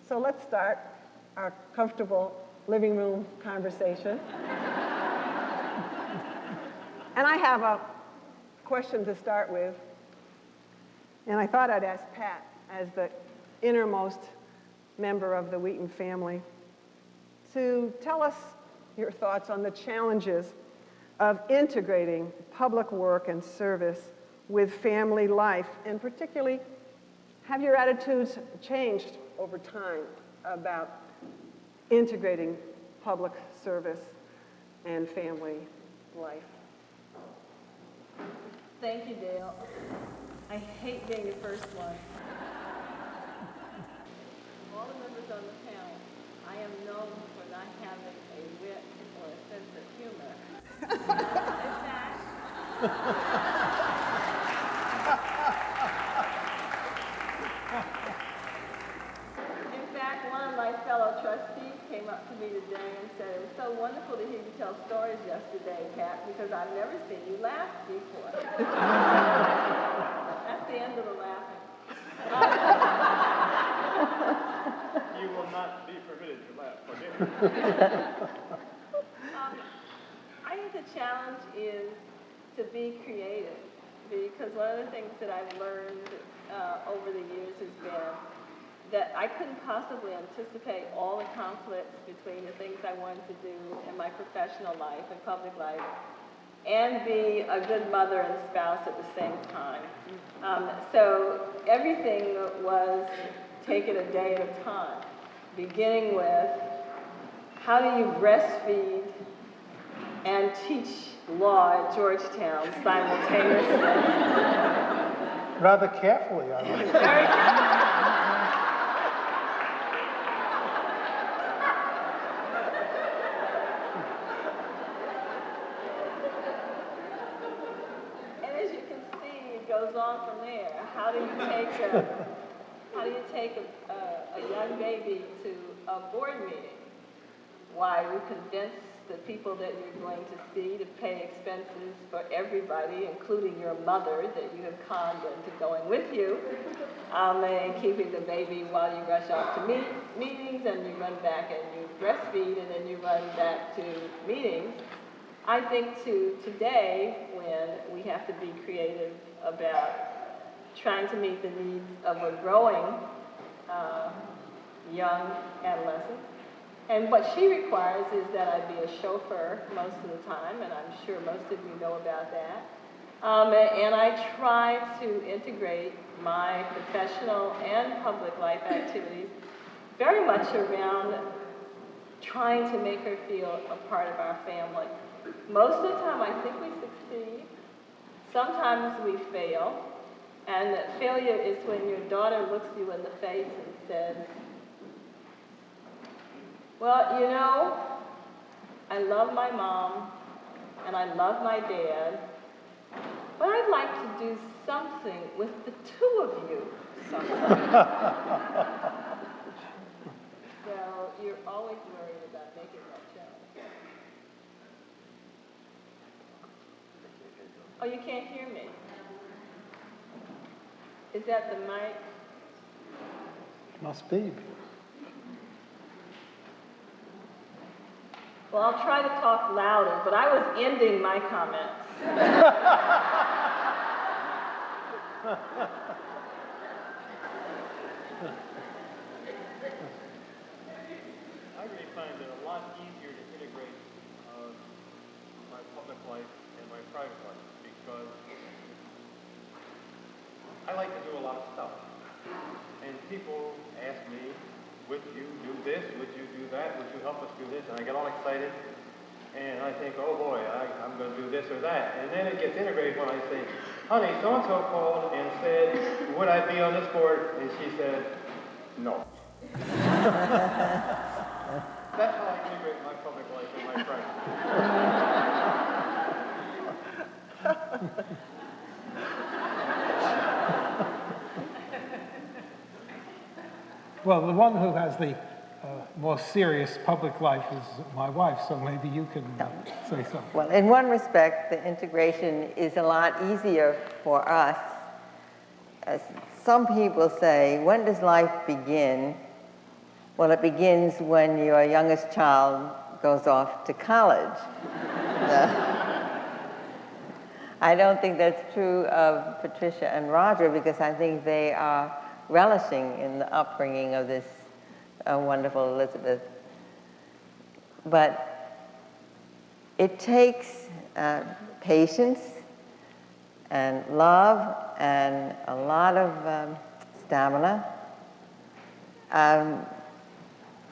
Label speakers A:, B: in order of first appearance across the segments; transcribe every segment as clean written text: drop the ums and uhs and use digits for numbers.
A: So let's start our comfortable living room conversation. And I have a question to start with. And I thought I'd ask Pat, as the innermost member of the Wheaton family, to tell us your thoughts on the challenges of integrating public work and service with family life, and particularly, have your attitudes changed over time about integrating public service and family life?
B: Thank you, Dale. I hate being the first one. All the members on the panel, I am known for not having a wit or a sense of humor. In fact, one of my fellow trustees came up to me today and said, "It was so wonderful to hear you tell stories yesterday, Pat, because I've never seen you laugh before." That's the end of the laughing.
C: You will not be permitted to laugh, forgive me.
B: I think the challenge is to be creative, because one of the things that I've learned over the years has been that I couldn't possibly anticipate all the conflicts between the things I wanted to do in my professional life and public life and be a good mother and spouse at the same time. So everything was take it a day at a time, beginning with how do you breastfeed and teach law at Georgetown simultaneously?
D: Rather carefully, I think.
B: Very carefully. And as you can see, it goes on from there. How do you take a young baby to a board meeting? Why, you convince the people that you're going to see to pay expenses for everybody, including your mother, that you have conned into going with you, and keeping the baby while you rush off to meetings, and you run back and you breastfeed, and then you run back to meetings. I think to today, when we have to be creative about trying to meet the needs of a growing young adolescent. And what she requires is that I be a chauffeur most of the time, and I'm sure most of you know about that. And I try to integrate my professional and public life activities very much around trying to make her feel a part of our family. Most of the time, I think we succeed. Sometimes we fail. And failure is when your daughter looks you in the face and says, "Well, you know, I love my mom and I love my dad, but I'd like to do something with the two of you sometime." So you're always worried about making that challenge. Oh, you can't hear me? Is that the mic?
D: Must be.
B: Well, I'll try to talk louder, but I was ending my comments.
C: I really find it a lot easier to integrate my public life and my private life because I like to do a lot of stuff. And people ask me, would you do this? Would you do that? Would you help us do this? And I get all excited. And I think, oh boy, I'm going to do this or that. And then it gets integrated when I say, honey, so-and-so called and said, would I be on this board? And she said, no. That's how I integrate my public life and my private.
D: Well, the one who has the more serious public life is my wife, so maybe you can say something.
E: Well, in one respect, the integration is a lot easier for us. As some people say, when does life begin? Well, it begins when your youngest child goes off to college. I don't think that's true of Patricia and Roger, because I think they are relishing in the upbringing of this wonderful Elizabeth. But it takes patience and love and a lot of stamina.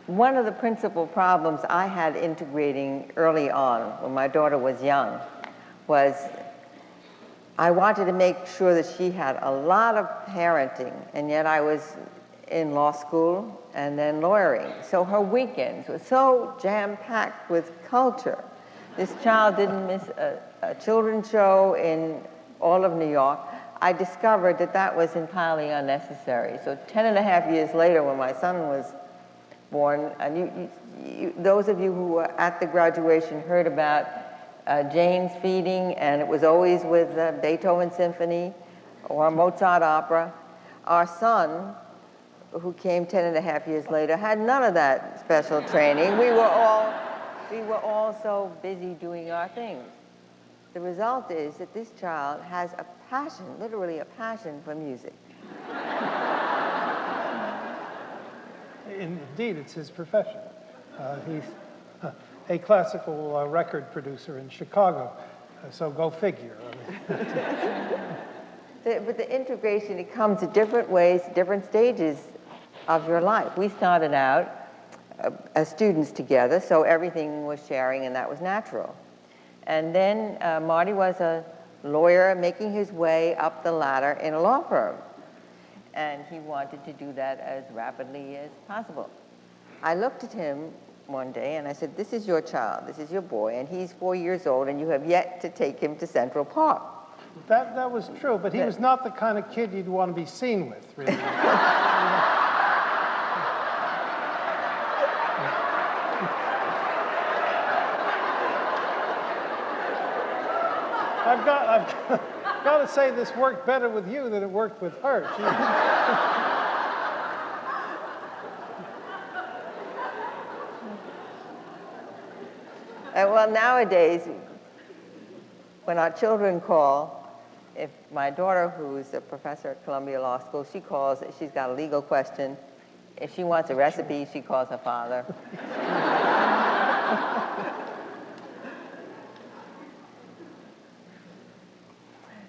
E: One of the principal problems I had integrating early on when my daughter was young was I wanted to make sure that she had a lot of parenting, and yet I was in law school and then lawyering. So her weekends were so jam-packed with culture. This child didn't miss a children's show in all of New York. I discovered that that was entirely unnecessary. So 10.5 years later, when my son was born, and those of you who were at the graduation heard about Jane's feeding, and it was always with Beethoven Symphony or Mozart opera. Our son, who came 10.5 years later, had none of that special training. We were all so busy doing our things. The result is that this child has a passion, literally a passion for music.
D: Indeed, it's his profession. He's a classical record producer in Chicago, so go figure.
E: But the integration, it comes at different ways, different stages of your life. We started out as students together, so everything was sharing, and that was natural. And then Marty was a lawyer making his way up the ladder in a law firm, and he wanted to do that as rapidly as possible. I looked at him one day and I said, "This is your child, this is your boy, and he's 4 years old, and you have yet to take him to Central Park."
D: That was true, but he was not the kind of kid you'd want to be seen with, really. I've got to say this worked better with you than it worked with her.
E: Well, nowadays, when our children call, if my daughter, who's a professor at Columbia Law School, she calls, she's got a legal question. If she wants a recipe, she calls her father.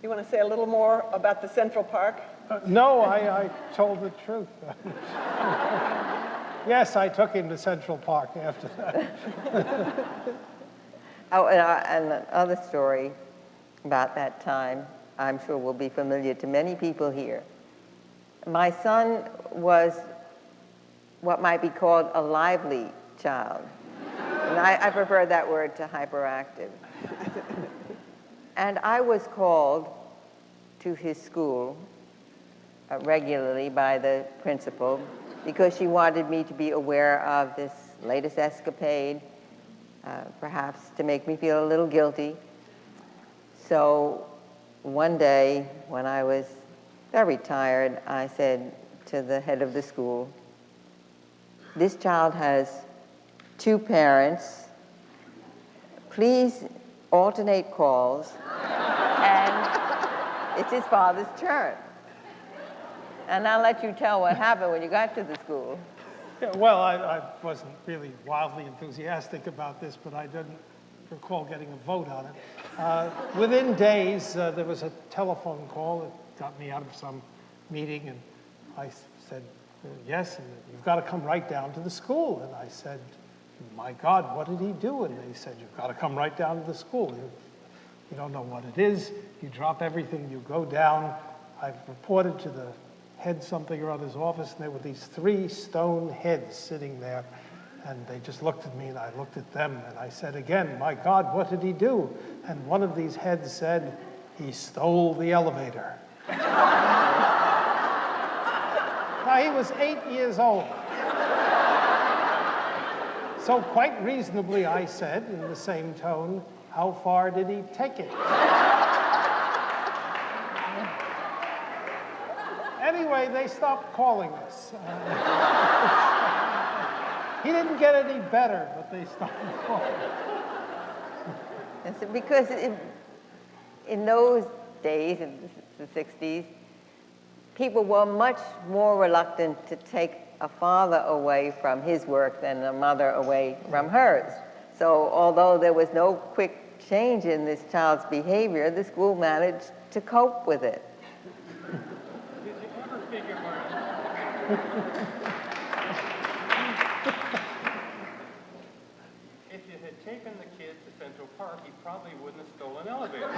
A: You want to say a little more about the Central Park?
D: No, I told the truth. Yes, I took him to Central Park after that.
E: Oh, and another story about that time, I'm sure will be familiar to many people here. My son was what might be called a lively child. And I prefer that word to hyperactive. And I was called to his school regularly by the principal because she wanted me to be aware of this latest escapade, perhaps to make me feel a little guilty. So one day, when I was very tired, I said to the head of the school, "This child has 2 parents. Please alternate calls, and it's his father's turn." And I'll let you tell what happened when you got to the school.
D: Yeah, well, I wasn't really wildly enthusiastic about this, but I didn't recall getting a vote on it. Within days, there was a telephone call that got me out of some meeting, and I said, "Yes, and you've got to come right down to the school." And I said, "My God, what did he do?" And they said, "You've got to come right down to the school. You don't know what it is. You drop everything, you go down." I've reported to the head something or other's office, and there were these 3 stone heads sitting there, and they just looked at me, and I looked at them, and I said again, "My God, what did he do?" And one of these heads said, "He stole the elevator." Now, he was 8 years old. So quite reasonably, I said, in the same tone, "How far did he take it?" Anyway, they stopped calling us. get any better, but they stopped calling.
E: And so because in those days, in the 60s, people were much more reluctant to take a father away from his work than a mother away from hers. So although there was no quick change in this child's behavior, the school managed to cope with it.
C: Did you ever figure out? If you had taken the kid to Central Park, he probably wouldn't have stolen an elevator.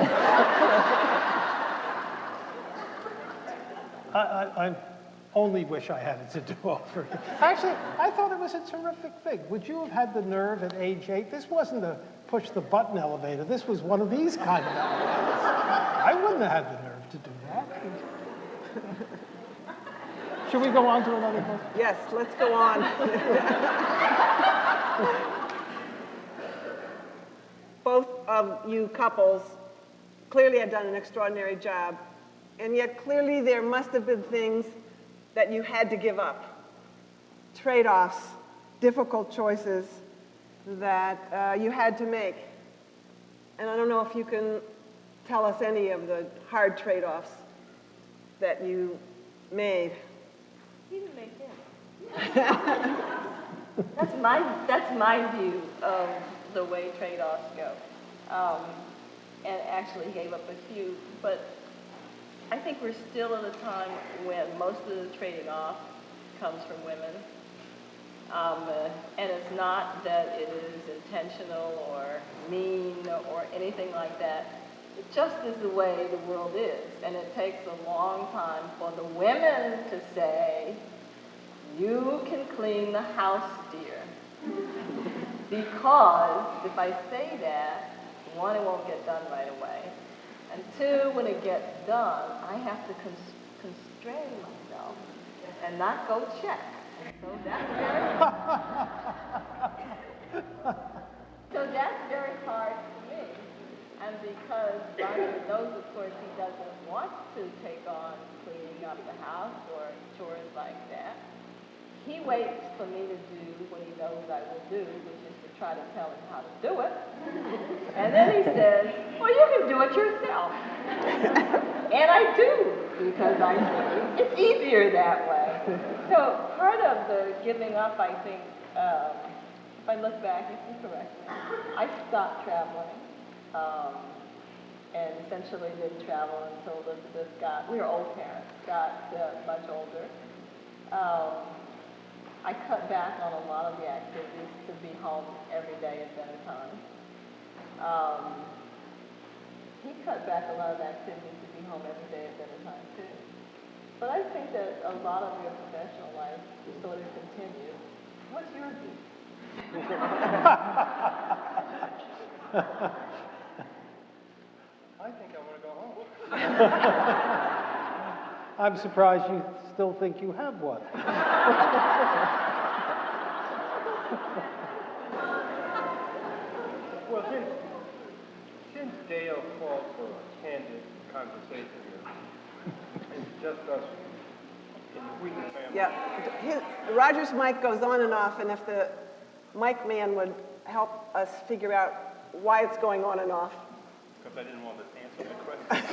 D: I only wish I had it to do over. Actually, I thought it was a terrific thing. Would you have had the nerve at age 8? This wasn't a push-the-button elevator. This was one of these kind of elevators. I wouldn't have had the nerve to do that. Should we go on to another book?
A: Yes, let's go on. Both of you couples clearly have done an extraordinary job, and yet clearly there must have been things that you had to give up, trade-offs, difficult choices that you had to make. And I don't know if you can tell us any of the hard trade-offs that you made.
B: He didn't make them. That's my view of the way trade-offs go. And actually gave up a few, but I think we're still at a time when most of the trading off comes from women. And it's not that it is intentional or mean or anything like that. It just is the way the world is. And it takes a long time for the women to say, you can clean the house, dear. Because if I say that, one, it won't get done right away. And two, when it gets done, I have to constrain myself and not go check. So that's very hard for me. And because Roger knows, of course, he doesn't want to take on cleaning up the house or chores like that, he waits for me to do what he knows I will do, which is to try to tell him how to do it. And then he says, well, you can do it yourself. And I do, because I think it's easier that way. So part of the giving up, I think, if I look back, you can correct me. I stopped traveling, and essentially didn't travel until Elizabeth we were old parents, got much older. I cut back on a lot of the activities to be home every day at dinner time. He cut back a lot of activities to be home every day at dinner time, too. But I think that a lot of your professional life sort of continues. What's your view?
C: I think I want to go home.
D: I'm surprised you still think you have one.
C: Well, since Dale called for a candid conversation here, it's just us in the Wheaton family.
A: Yeah, Roger's mic goes on and off, and if the mic man would help us figure out why it's going on and off.
C: Because I didn't want to answer the question.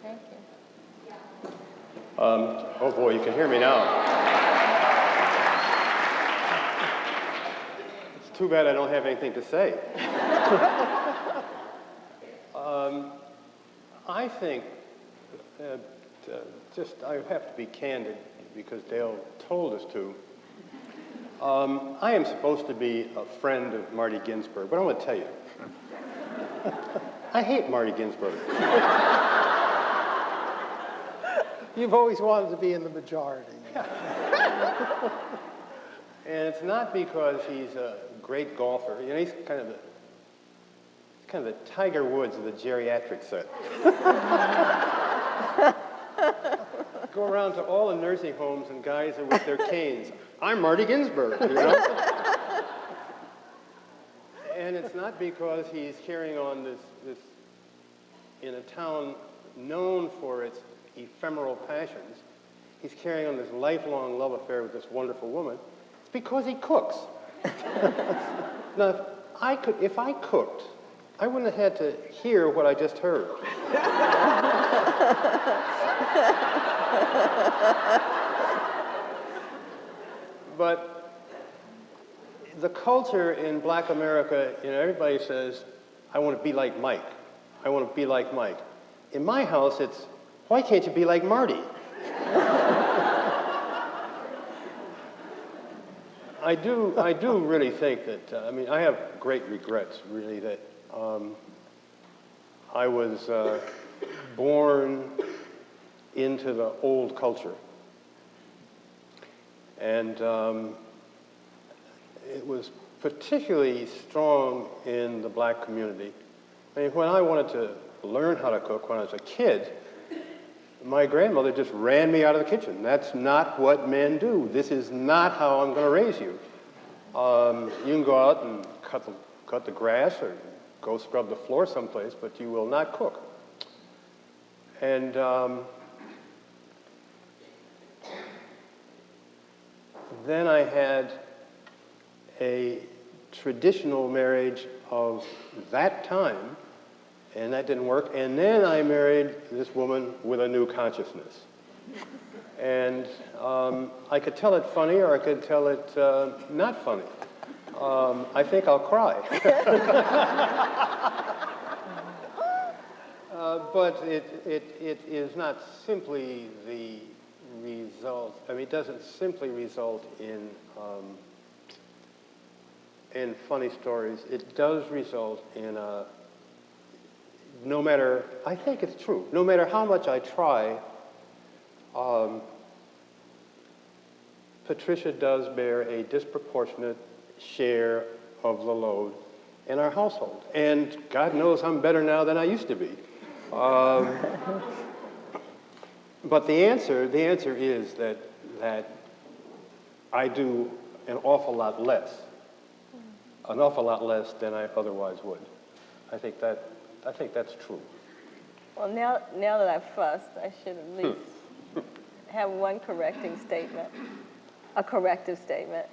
E: Thank you.
C: Oh boy, you can hear me now. It's too bad I don't have anything to say. I think I have to be candid because Dale told us to. I am supposed to be a friend of Marty Ginsburg, but I want to tell you, I hate Marty Ginsburg.
D: You've always wanted to be in the majority.
C: And it's not because he's a great golfer. You know, he's kind of the Tiger Woods of the geriatric set. go around to all the nursing homes and guys are with their canes. I'm Marty Ginsburg, you know? And it's not because he's carrying on this in a town known for its ephemeral passions. He's carrying on this lifelong love affair with this wonderful woman. It's because he cooks. Now, if I cooked, I wouldn't have had to hear what I just heard. But the culture in Black America, you know, everybody says, I want to be like Mike. I want to be like Mike. In my house, it's, why can't you be like Marty? I do really think that, I mean, I have great regrets, really, that I was born into the old culture. And it was particularly strong in the Black community. I mean, when I wanted to learn how to cook when I was a kid, my grandmother just ran me out of the kitchen. That's not what men do. This is not how I'm going to raise you. You can go out and cut the grass or go scrub the floor someplace, but you will not cook. And then I had a traditional marriage of that time, and that didn't work. And then I married this woman with a new consciousness. And I could tell it funny, or I could tell it not funny. I think I'll cry. But it is not simply the result. I mean, it doesn't simply result in funny stories. It does result in no matter, I think it's true, no matter how much I try, Patricia does bear a disproportionate share of the load in our household. And God knows I'm better now than I used to be. But the answer is that I do an awful lot less than I otherwise would. I think that's true.
B: Well, now that I've fussed, I should at least have one correcting statement, a corrective statement,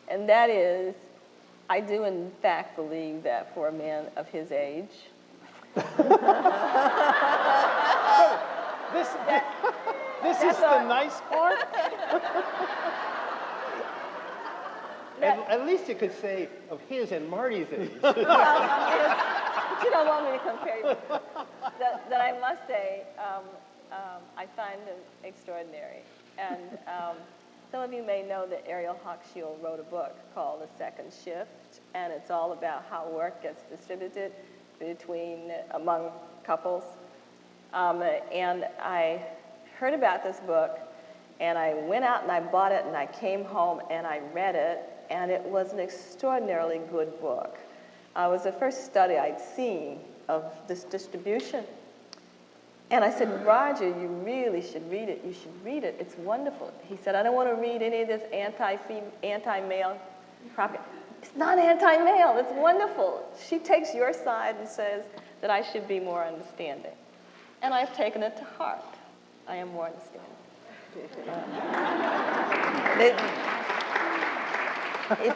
B: and that is, I do in fact believe that for a man of his age,
D: This is the nice part?
C: At least you could say of his and Marty's age.
B: but you don't want me to compare you. That I must say, I find them extraordinary. And some of you may know that Ariel Hochschild wrote a book called The Second Shift, and it's all about how work gets distributed among couples. And I heard about this book, and I went out and I bought it, and I came home and I read it, and it was an extraordinarily good book. It was the first study I'd seen of this distribution. And I said, Roger, you really should read it. You should read it. It's wonderful. He said, I don't want to read any of this anti-male propaganda. It's not anti-male. It's wonderful. She takes your side and says that I should be more understanding. And I've taken it to heart. I am more understanding.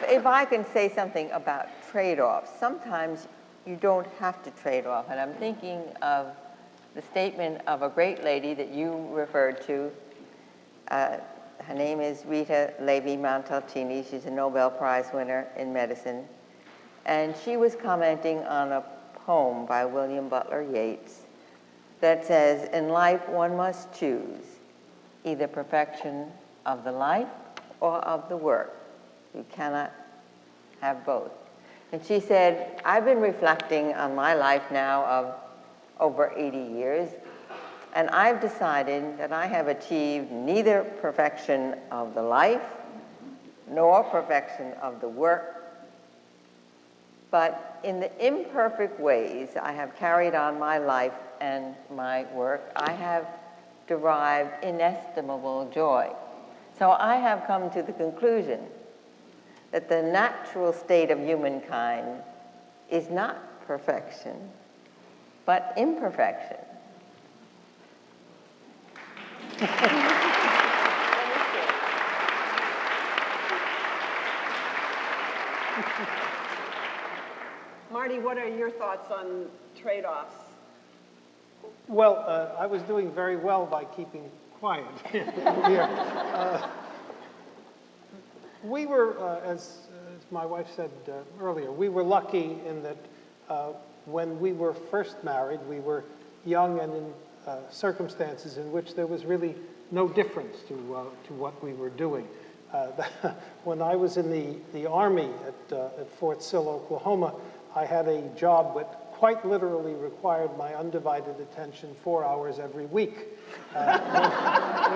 E: If I can say something about trade-offs, sometimes you don't have to trade off. And I'm thinking of the statement of a great lady that you referred to. Her name is Rita Levi-Montalcini. She's a Nobel Prize winner in medicine. And she was commenting on a poem by William Butler Yeats that says, in life one must choose either perfection of the life or of the work. You cannot have both. And she said, I've been reflecting on my life now of over 80 years, and I've decided that I have achieved neither perfection of the life nor perfection of the work, but in the imperfect ways I have carried on my life and my work, I have derive inestimable joy. So I have come to the conclusion that the natural state of humankind is not perfection, but imperfection.
A: Marty, what are your thoughts on trade-offs?
D: Well, I was doing very well by keeping quiet here. We were, as my wife said earlier, we were lucky in that when we were first married, we were young and in circumstances in which there was really no difference to what we were doing. When I was in the Army at Fort Sill, Oklahoma, I had a job that quite literally required my undivided attention 4 hours every week. When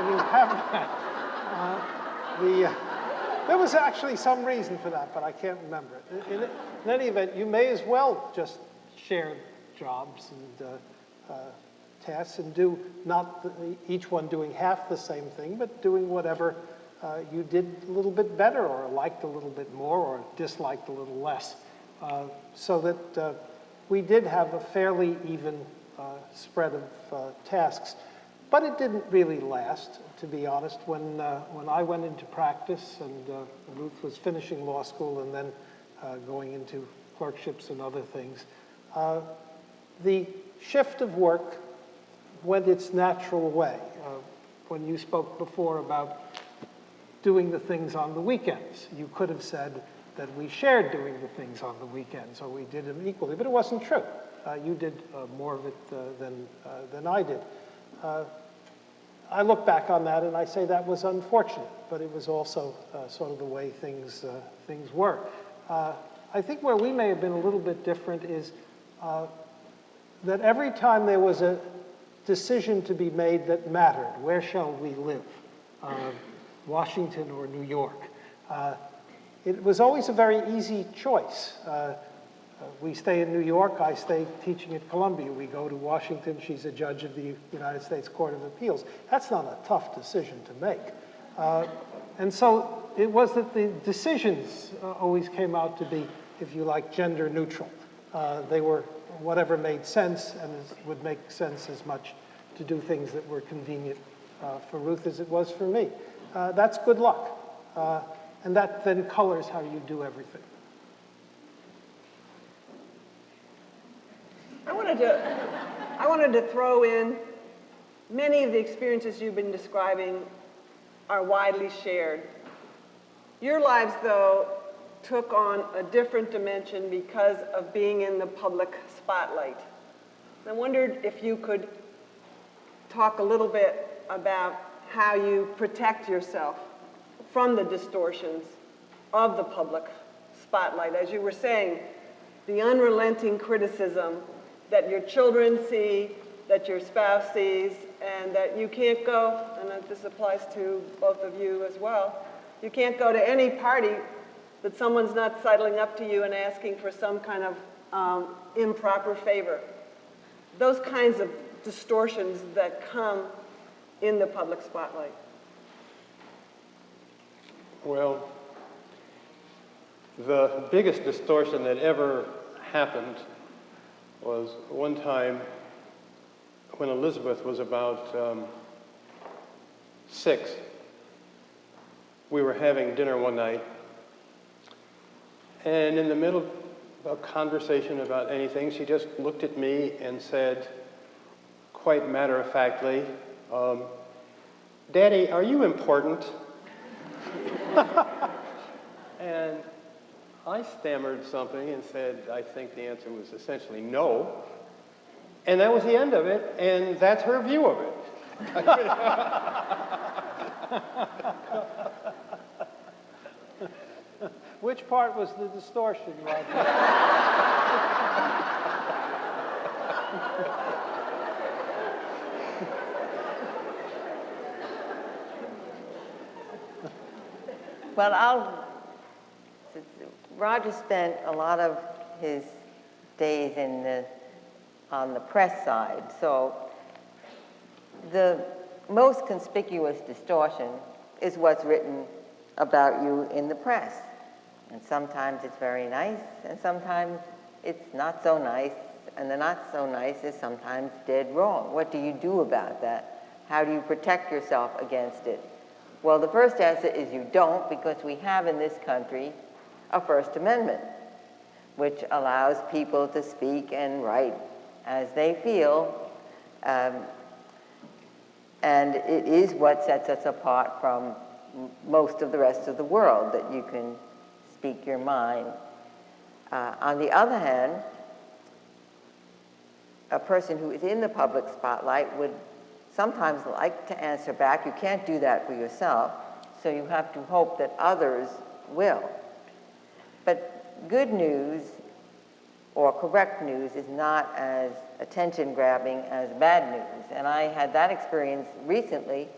D: you have that, there was actually some reason for that, but I can't remember it. In any event, you may as well just share jobs and tasks and do not each one doing half the same thing, but doing whatever you did a little bit better or liked a little bit more or disliked a little less. So that we did have a fairly even spread of tasks. But it didn't really last, to be honest. When I went into practice and Ruth was finishing law school and then going into clerkships and other things, the shift of work went its natural way. When you spoke before about doing the things on the weekends, you could have said that we shared doing the things on the weekends, or we did them equally, but it wasn't true. You did more of it than I did. I look back on that and I say that was unfortunate, but it was also sort of the way things were. I think where we may have been a little bit different is that every time there was a decision to be made that mattered, where shall we live, Washington or New York, it was always a very easy choice. We stay in New York, I stay teaching at Columbia. We go to Washington, she's a judge of the United States Court of Appeals. That's not a tough decision to make. And so it was that the decisions always came out to be, if you like, gender neutral. They were whatever made sense, and it would make sense as much to do things that were convenient for Ruth as it was for me. That's good luck. And that then colors how you do everything.
A: I wanted to throw in many of the experiences you've been describing are widely shared. Your lives, though, took on a different dimension because of being in the public spotlight. I wondered if you could talk a little bit about how you protect yourself from the distortions of the public spotlight. As you were saying, the unrelenting criticism that your children see, that your spouse sees, and that you can't go, and that this applies to both of you as well, you can't go to any party that someone's not sidling up to you and asking for some kind of improper favor. Those kinds of distortions that come in the public spotlight.
C: Well, the biggest distortion that ever happened was one time when Elizabeth was about 6. We were having dinner one night, and in the middle of a conversation about anything, she just looked at me and said, quite matter-of-factly, "Daddy, are you important?" And I stammered something and said, I think the answer was essentially no. And that was the end of it, and that's her view of it.
D: Which part was the distortion, Roger?
E: Well, Roger spent a lot of his days on the press side, so the most conspicuous distortion is what's written about you in the press. And sometimes it's very nice, and sometimes it's not so nice, and the not so nice is sometimes dead wrong. What do you do about that? How do you protect yourself against it? Well, the first answer is you don't, because we have in this country a First Amendment, which allows people to speak and write as they feel, and it is what sets us apart from most of the rest of the world, that you can speak your mind. On the other hand, a person who is in the public spotlight would sometimes like to answer back. You can't do that for yourself, so you have to hope that others will. But good news or correct news is not as attention-grabbing as bad news. And I had that experience recently.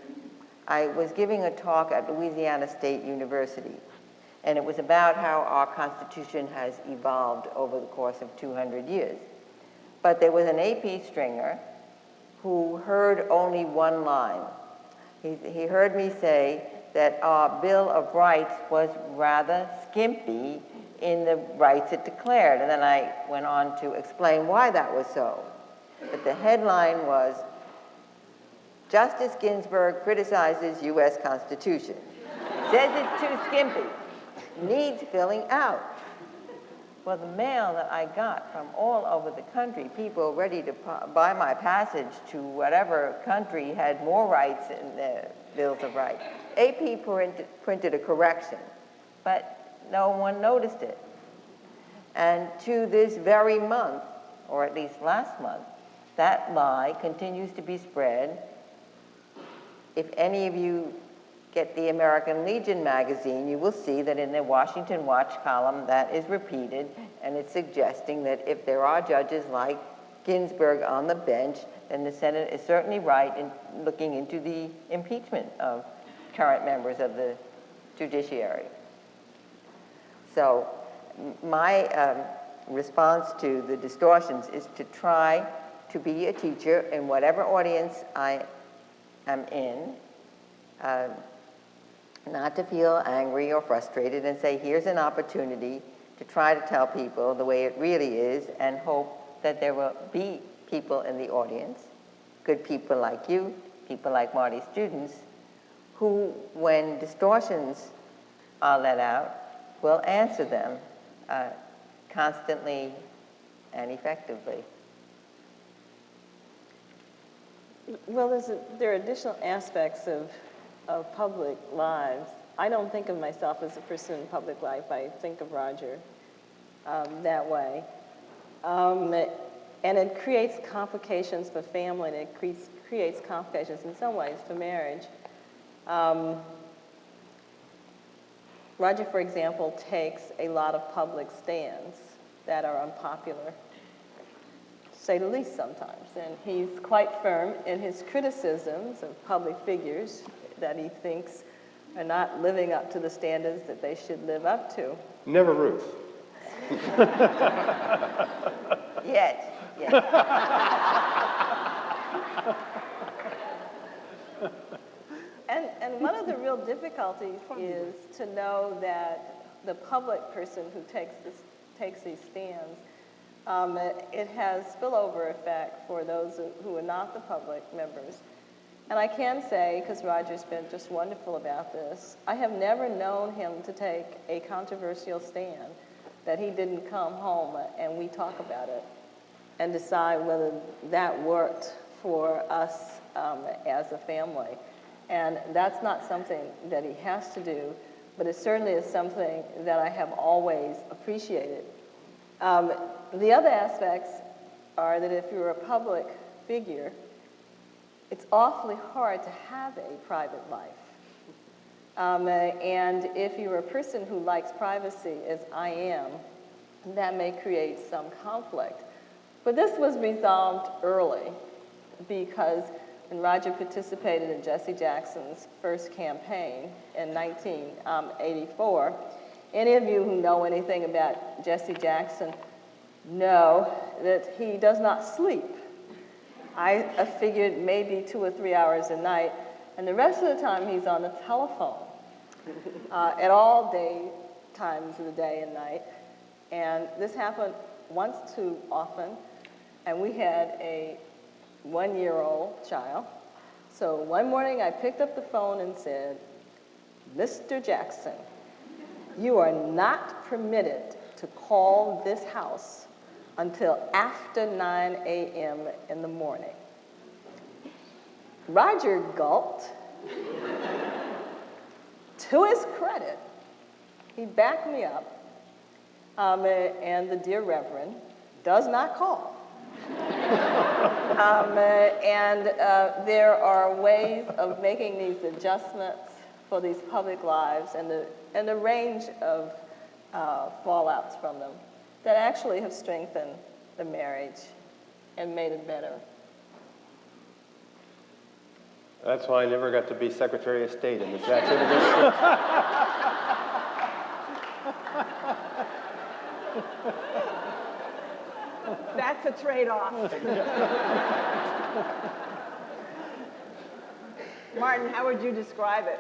E: I was giving a talk at Louisiana State University, and it was about how our Constitution has evolved over the course of 200 years. But there was an AP stringer who heard only one line. He heard me say that our Bill of Rights was rather skimpy in the rights it declared. And then I went on to explain why that was so. But the headline was, Justice Ginsburg criticizes U.S. Constitution. Says it's too skimpy. Needs filling out. Well, the mail that I got from all over the country, people ready to buy my passage to whatever country had more rights in their Bills of Rights. AP printed a correction, but no one noticed it. And to this very month, or at least last month, that lie continues to be spread. If any of you get the American Legion magazine, you will see that in the Washington Watch column that is repeated, and it's suggesting that if there are judges like Ginsburg on the bench, then the Senate is certainly right in looking into the impeachment of current members of the judiciary. So my response to the distortions is to try to be a teacher in whatever audience I am in, not to feel angry or frustrated, and say, here's an opportunity to try to tell people the way it really is, and hope that there will be people in the audience, good people like you, people like Marty's students, who, when distortions are let out, will answer them constantly and effectively.
B: Well, there are additional aspects of public lives. I don't think of myself as a person in public life. I think of Roger that way. And it creates complications for family, and it creates complications in some ways for marriage. Roger, for example, takes a lot of public stands that are unpopular, to say the least sometimes. And he's quite firm in his criticisms of public figures that he thinks are not living up to the standards that they should live up to.
C: Never Ruth.
E: Yet.
B: And one of the real difficulties is to know that the public person who takes these stands, it has spillover effect for those who are not the public members. And I can say, because Roger's been just wonderful about this, I have never known him to take a controversial stand that he didn't come home and we talk about it and decide whether that worked for us as a family. And that's not something that he has to do, but it certainly is something that I have always appreciated. The other aspects are that if you're a public figure, it's awfully hard to have a private life. And if you're a person who likes privacy, as I am, that may create some conflict. But this was resolved early, because when Roger participated in Jesse Jackson's first campaign in 1984, any of you who know anything about Jesse Jackson know that he does not sleep. I figured maybe 2 or 3 hours a night, and the rest of the time he's on the telephone at all day times of the day and night. And this happened once too often, and we had a 1-year-old child. So one morning I picked up the phone and said, "Mr. Jackson, you are not permitted to call this house until after 9 a.m. in the morning." Roger gulped. To his credit, he backed me up, and the dear Reverend does not call. There are ways of making these adjustments for these public lives and the range of fallouts from them that actually have strengthened the marriage and made it better.
C: That's why I never got to be Secretary of State in the Jackson administration.
A: That's a trade-off. Martin, how would you describe it?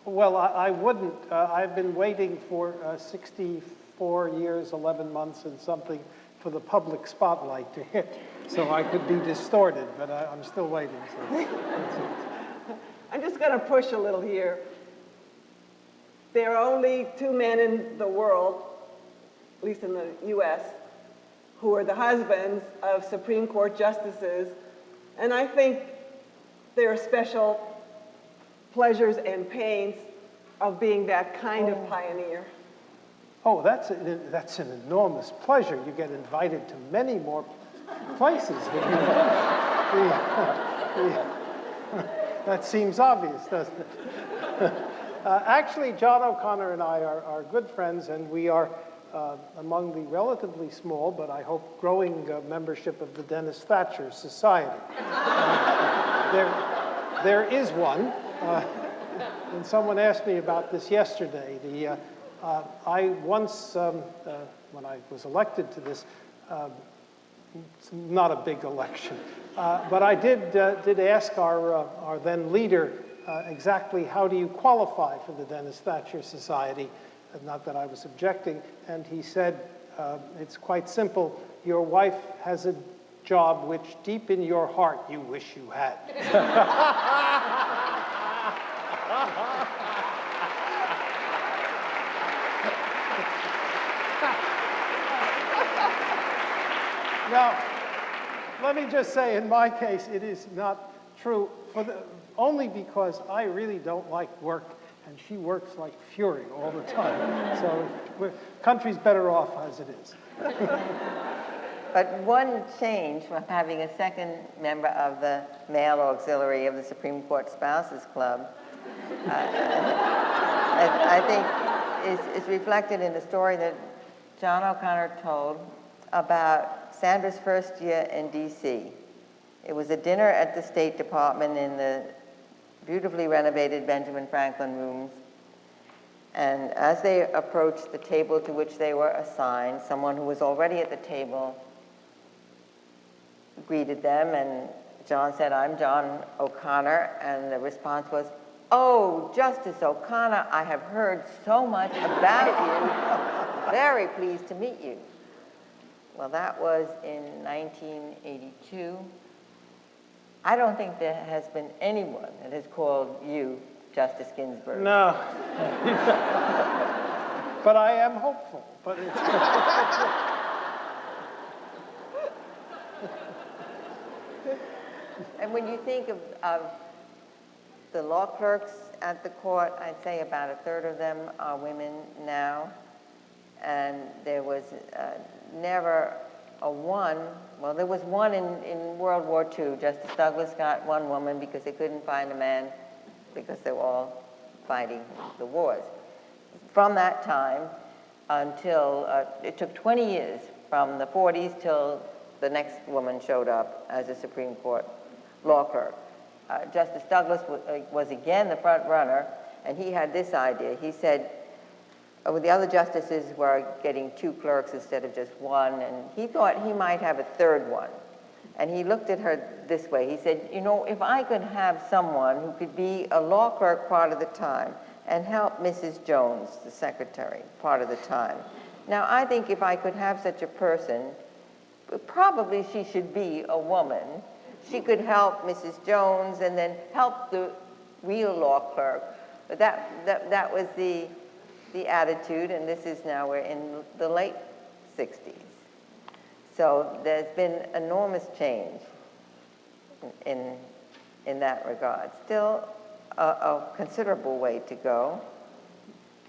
D: Well, I wouldn't. I've been waiting for 64 years, 11 months and something for the public spotlight to hit so I could be distorted, but I'm still waiting. So that's it.
A: I'm just going to push a little here. There are only 2 men in the world, at least in the U.S., who are the husbands of Supreme Court justices, and I think there are special pleasures and pains of being that kind of pioneer.
D: Oh, that's an enormous pleasure. You get invited to many more places than that seems obvious, doesn't it? Actually, John O'Connor and I are good friends, and we are among the relatively small, but I hope growing membership of the Dennis Thatcher Society. There is one, and someone asked me about this yesterday. I once, when I was elected to this, it's not a big election, but I did ask our then leader exactly how do you qualify for the Dennis Thatcher Society. Not that I was objecting, and he said, it's quite simple. Your wife has a job which deep in your heart you wish you had. Now, let me just say, in my case, it is not true, only because I really don't like work, and she works like fury all the time. So the country's better off as it is.
E: But one change from having a second member of the male auxiliary of the Supreme Court Spouses Club, I think is reflected in the story that John O'Connor told about Sandra's first year in D.C. It was a dinner at the State Department in the beautifully renovated Benjamin Franklin rooms. And as they approached the table to which they were assigned, someone who was already at the table greeted them, and John said, "I'm John O'Connor," and the response was, "Oh, Justice O'Connor, I have heard so much about you. Very pleased to meet you." Well, that was in 1982. I don't think there has been anyone that has called you Justice Ginsburg.
D: No. But I am hopeful. But it's
E: And when you think of the law clerks at the court, I'd say about a third of them are women now. And there was never a one, well, there was one in World War II. Justice Douglas got one woman because they couldn't find a man because they were all fighting the wars. From that time until, it took 20 years, from the 40s till the next woman showed up as a Supreme Court law clerk. Justice Douglas was again the front runner, and he had this idea. He said, the other justices were getting 2 clerks instead of just one, and he thought he might have a third one. And he looked at her this way. He said, you know, if I could have someone who could be a law clerk part of the time and help Mrs. Jones, the secretary, part of the time. Now, I think if I could have such a person, probably she should be a woman. She could help Mrs. Jones and then help the real law clerk. But that was the attitude, and this is now, we're in the late 60s. So there's been enormous change in that regard. Still a considerable way to go,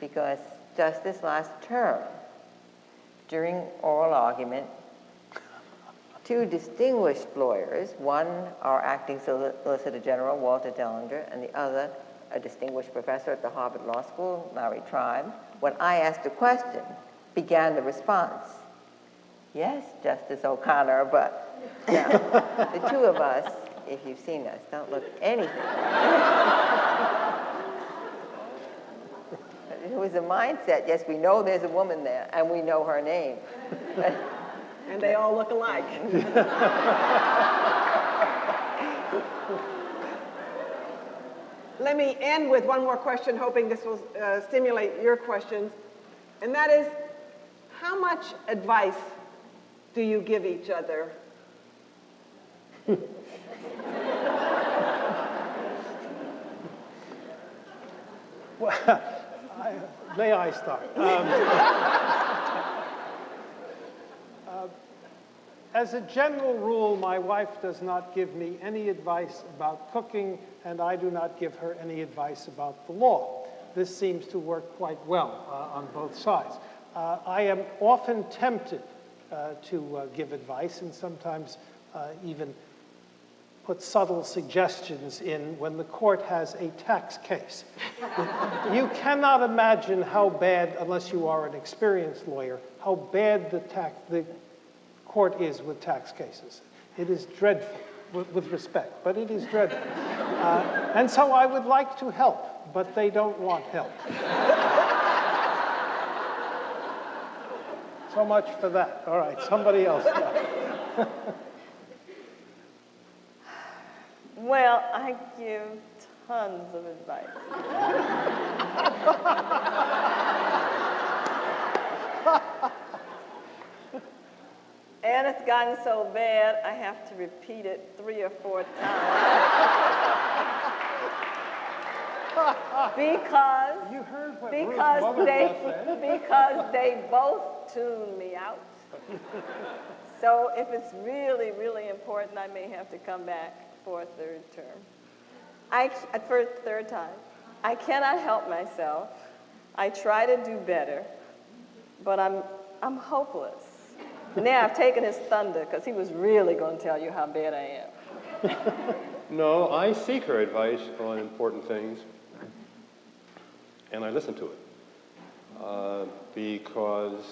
E: because just this last term, during oral argument, two distinguished lawyers, one our acting Solicitor General, Walter Dellinger, and the other a distinguished professor at the Harvard Law School, Larry Tribe, when I asked a question, began the response. Yes, Justice O'Connor, but now, the two of us, if you've seen us, don't look anything like it was a mindset. Yes, we know there's a woman there, and we know her name.
A: And they all look alike. Let me end with one more question, hoping this will stimulate your questions. And that is, how much advice do you give each other?
D: Well, may I start? As a general rule, my wife does not give me any advice about cooking, and I do not give her any advice about the law. This seems to work quite well on both sides. I am often tempted to give advice, and sometimes even put subtle suggestions in when the court has a tax case. You cannot imagine how bad, unless you are an experienced lawyer, how bad the court is with tax cases. It is dreadful, with respect, but it is dreadful. And so I would like to help, but they don't want help. So much for that. All right, somebody else now.
B: Well, I give tons of advice. And it's gotten so bad, I have to repeat it 3 or 4 times. Because
D: You heard what
B: because
D: Ruth's
B: they
D: mother-in-law said.
B: because they both tune me out. So if it's really, really important, I may have to come back for a 3rd term. Third time. I cannot help myself. I try to do better, but I'm hopeless. Now I've taken his thunder, because he was really going to tell you how bad I am.
C: No, I seek her advice on important things, and I listen to it because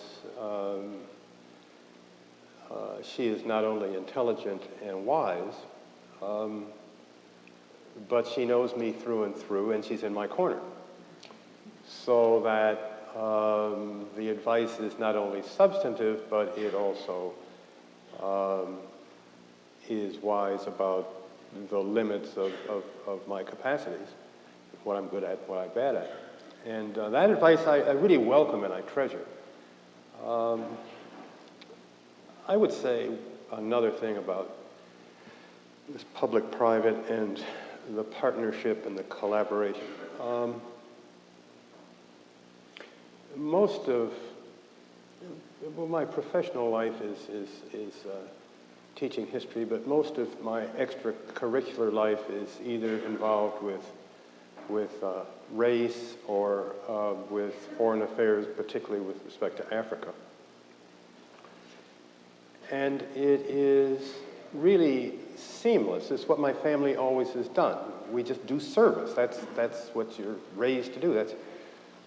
C: she is not only intelligent and wise, but she knows me through and through, and she's in my corner. So that the advice is not only substantive, but it also is wise about the limits of my capacities, what I'm good at, what I'm bad at. And that advice I really welcome and I treasure. I would say another thing about this public-private and the partnership and the collaboration. Most of my professional life is teaching history, but most of my extracurricular life is either involved with race or with foreign affairs, particularly with respect to Africa. And it is really seamless. It's what my family always has done. We just do service. That's what you're raised to do. That's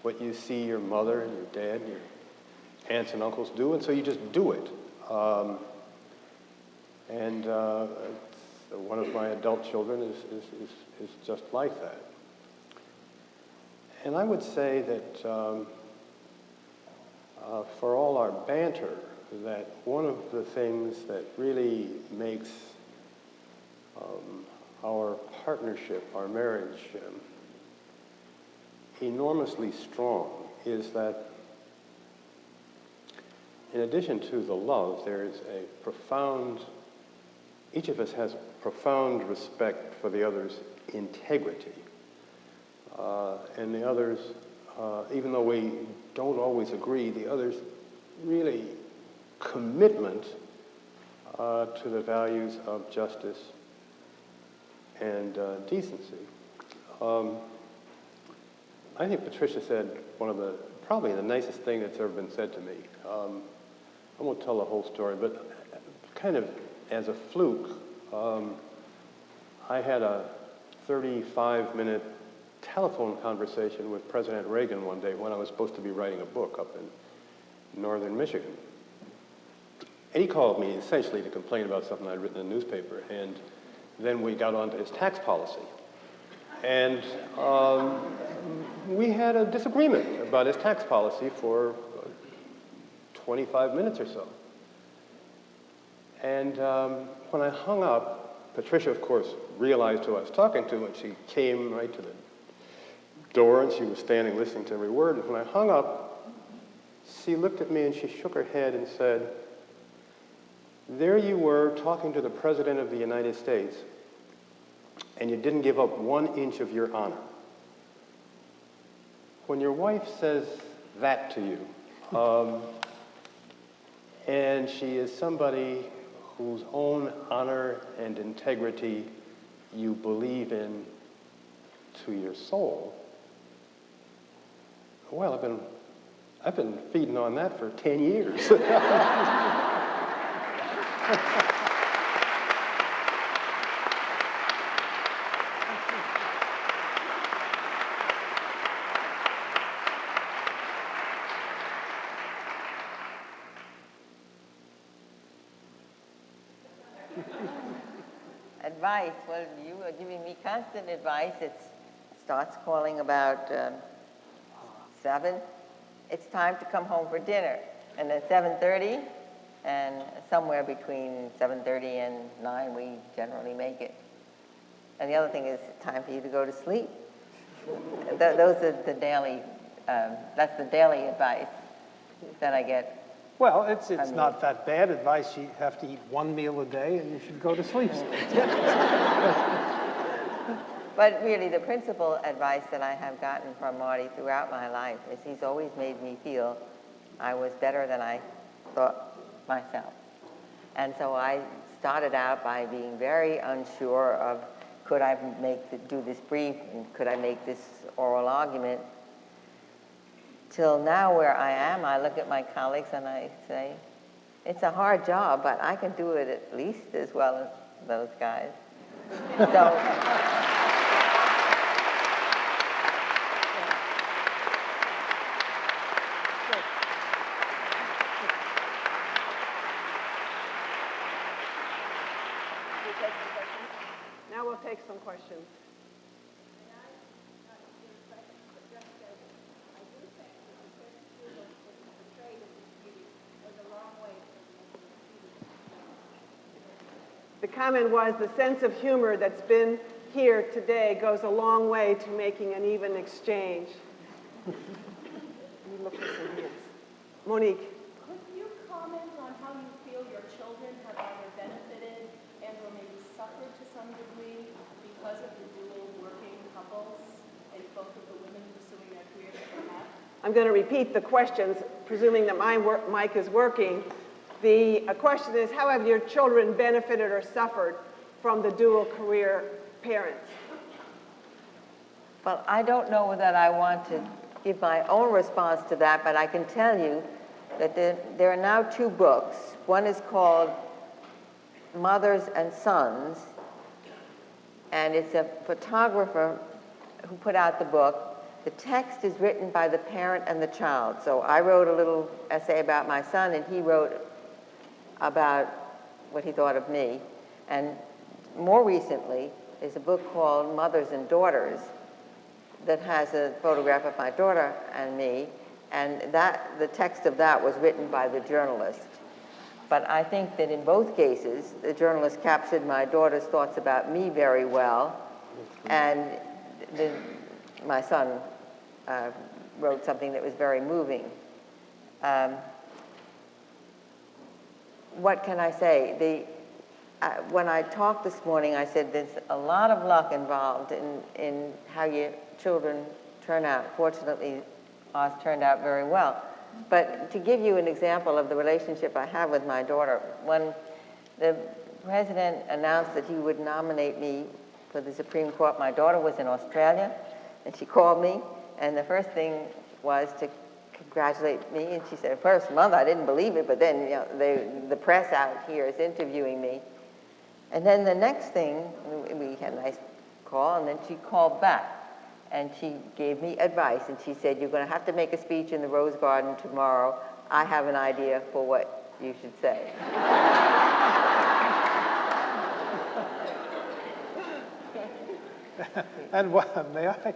C: what you see your mother and your dad and your aunts and uncles do, and so you just do it. One of my adult children is just like that. And I would say that for all our banter, that one of the things that really makes
F: our partnership, our marriage, enormously strong is that in addition to the love, there is a profound, each of us has profound respect for the other's integrity. And the other's, even though we don't always agree, the other's really commitment to the values of justice and decency. I think Patricia said probably the nicest thing that's ever been said to me. I won't tell the whole story, but kind of as a fluke, I had a 35-minute telephone conversation with President Reagan one day when I was supposed to be writing a book up in northern Michigan. And he called me essentially to complain about something I'd written in the newspaper, and then we got on to his tax policy. And we had a disagreement about his tax policy for 25 minutes or so. And when I hung up, Patricia, of course, realized who I was talking to, and she came right to the door, and she was standing listening to every word. And when I hung up, she looked at me and she shook her head and said, "There you were talking to the President of the United States, and you didn't give up 1 inch of your honor." When your wife says that to you, and she is somebody whose own honor and integrity you believe in to your soul, well, I've been feeding on that for 10 years.
E: Advice, well, you are giving me constant advice. It starts calling about 7. It's time to come home for dinner. And at 7:30, and somewhere between 7:30 and 9, we generally make it. And the other thing is time for you to go to sleep. Those are the daily, that's the daily advice that I get.
D: Well, it's not that bad advice. You have to eat 1 meal a day, and you should go to sleep.
E: But really, the principal advice that I have gotten from Marty throughout my life is he's always made me feel I was better than I thought myself. And so I started out by being very unsure of, could I do this brief, and could I make this oral argument? Till now, where I am, I look at my colleagues and I say, it's a hard job, but I can do it at least as well as those guys. So,
A: now we'll take some questions. The comment was the sense of humor that's been here today goes a long way to making an even exchange. Let me look for some hands. Monique.
G: Could you comment on how you feel your children have either benefited and or maybe suffered to some degree because of the dual working couples and both of the women pursuing their careers that they have?
A: I'm going to repeat the questions, presuming that my mic is working. The question is, how have your children benefited or suffered from the dual career parents?
E: well, I don't know that I want to give my own response to that, but I can tell you that there are now 2 books. One is called Mothers and Sons, and it's a photographer who put out the book. The text is written by the parent and the child. So I wrote a little essay about my son, and he wrote about what he thought of me. And more recently, there's a book called Mothers and Daughters that has a photograph of my daughter and me, and the text of that was written by the journalist. But I think that in both cases, the journalist captured my daughter's thoughts about me very well, and my son wrote something that was very moving. What can I say? When I talked this morning, I said there's a lot of luck involved in how your children turn out. Fortunately, ours turned out very well. But to give you an example of the relationship I have with my daughter, when the president announced that he would nominate me for the Supreme Court, my daughter was in Australia, and she called me, and the first thing was to congratulate me, and she said, first month I didn't believe it, but then the press out here is interviewing me. And then the next thing, we had a nice call, and then she called back. And she gave me advice, and she said, you're going to have to make a speech in the Rose Garden tomorrow. I have an idea for what you should say.
D: And may I,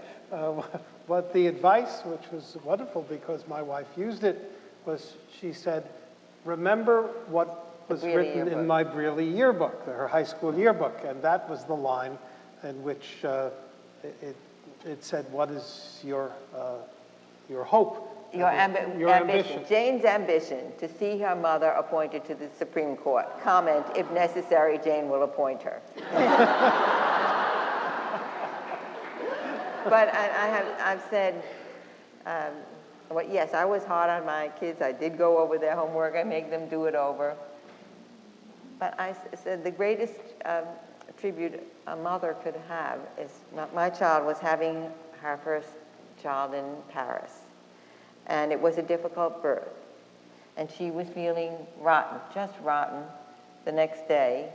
D: what the advice, which was wonderful because my wife used it, was she said, remember what was written in my Brearley yearbook, her high school yearbook. And that was the line in which it said, what is your hope?
E: Your ambition. Jane's ambition to see her mother appointed to the Supreme Court. Comment, if necessary, Jane will appoint her. But I've said, well, yes, I was hard on my kids. I did go over their homework. I make them do it over. But I said the greatest tribute a mother could have is, my child was having her first child in Paris. And it was a difficult birth. And she was feeling rotten, just rotten, the next day.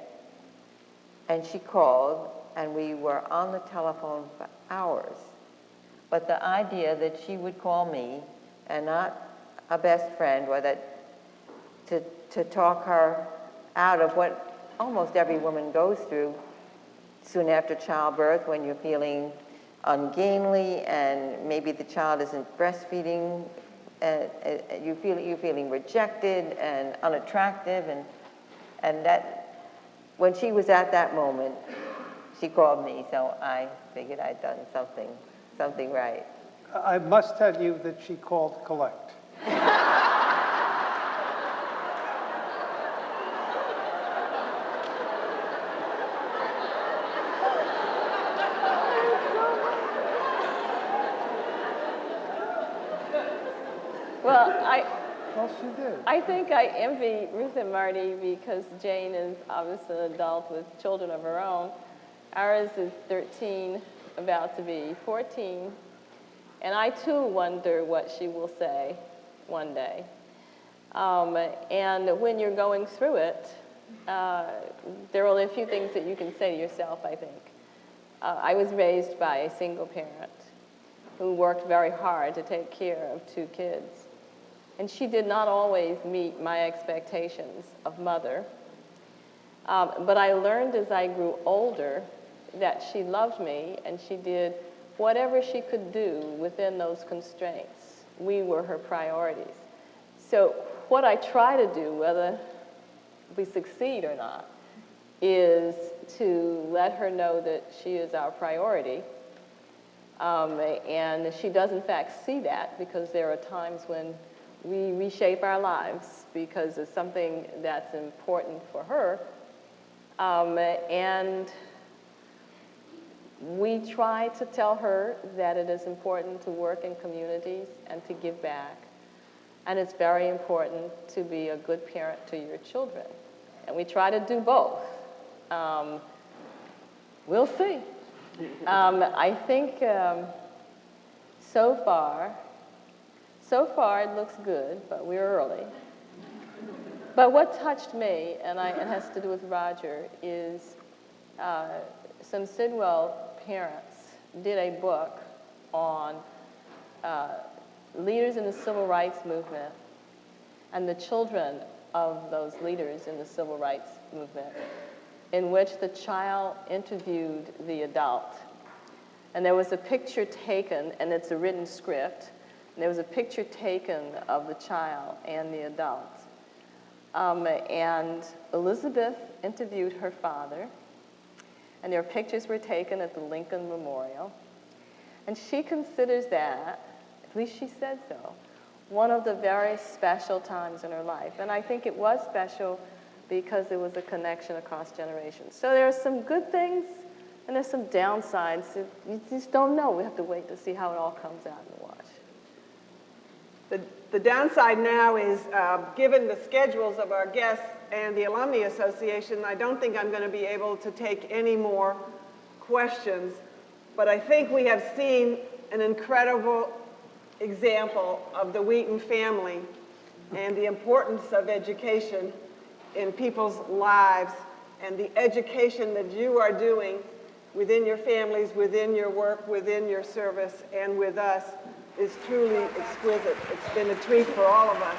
E: And she called, and we were on the telephone for hours. But the idea that she would call me, and not a best friend, or that to talk her out of what almost every woman goes through soon after childbirth, when you're feeling ungainly and maybe the child isn't breastfeeding, you're feeling rejected and unattractive, and that when she was at that moment, she called me, so I figured I'd done something right.
D: I must tell you that she called collect.
B: Well,
D: she did.
B: I think I envy Ruth and Marty because Jane is obviously an adult with children of her own. Ours is 13, about to be 14. And I, too, wonder what she will say one day. And when you're going through it, there are only a few things that you can say to yourself, I think. I was raised by a single parent who worked very hard to take care of 2 kids. And she did not always meet my expectations of mother. But I learned as I grew older that she loved me, and she did whatever she could do within those constraints. We were her priorities. So what I try to do, whether we succeed or not, is to let her know that she is our priority. And she does, in fact, see that, because there are times when we reshape our lives because it's something that's important for her. And we try to tell her that it is important to work in communities and to give back. And it's very important to be a good parent to your children. And we try to do both. We'll see. I think so far it looks good, but we're early. But what touched me, and it has to do with Roger, is some Sidwell parents did a book on leaders in the civil rights movement and the children of those leaders in the civil rights movement, in which the child interviewed the adult. And there was a picture taken, and it's a written script, and there was a picture taken of the child and the adult. And Elizabeth interviewed her father, and their pictures were taken at the Lincoln Memorial. And she considers that, at least she said so, one of the very special times in her life. And I think it was special because there was a connection across generations. So there are some good things, and there's some downsides. You just don't know. We have to wait to see how it all comes out in the wash.
A: The downside now is, given the schedules of our guests and the Alumni Association, I don't think I'm going to be able to take any more questions. But I think we have seen an incredible example of the Wheaton family and the importance of education in people's lives, and the education that you are doing within your families, within your work, within your service, and with us is truly exquisite. It's been a treat for all of us.